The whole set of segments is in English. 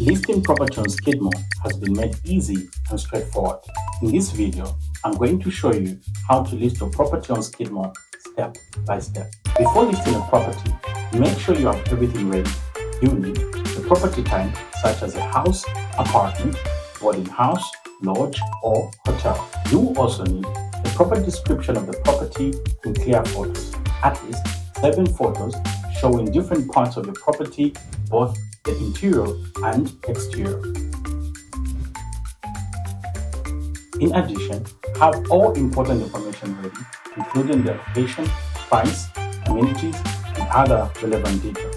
Listing property on Skidmo has been made easy and straightforward. In this video, I'm going to show you how to list your property on Skidmo step by step. Before listing a property, make sure you have everything ready. You need the property type such as a house, apartment, boarding house, lodge, or hotel. You will also need the proper description of the property in clear photos, at least 7 photos showing different parts of your property, both the interior and exterior. In addition, have all important information ready, including the location, price, amenities, and other relevant details.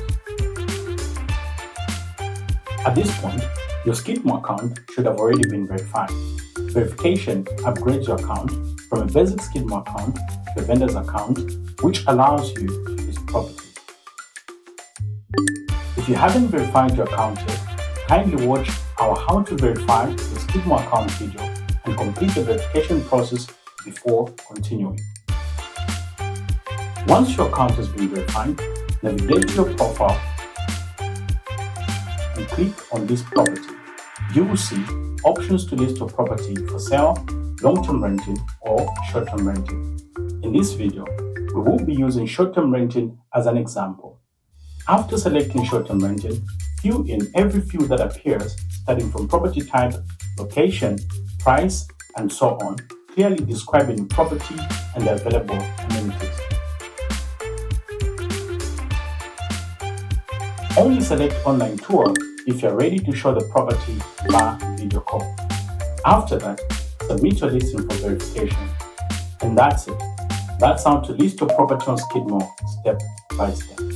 At this point, your Skidmo account should have already been verified. Verification upgrades your account from a basic Skidmo account to a vendor's account, which allows you to list properties. If you haven't verified your account yet, kindly watch our How to Verify Your Skidmo Account video and complete the verification process before continuing. Once your account has been verified, navigate to your profile and click on this property. You will see options to list your property for sale, long-term renting, or short-term renting. In this video, we will be using short-term renting as an example. After selecting short-term renting, fill in every field that appears, starting from property type, location, price, and so on, clearly describing the property and the available amenities. Only select online tour if you are ready to show the property via video call. After that, submit your listing for verification. And that's it. That's how to list your property on Skidmo step by step.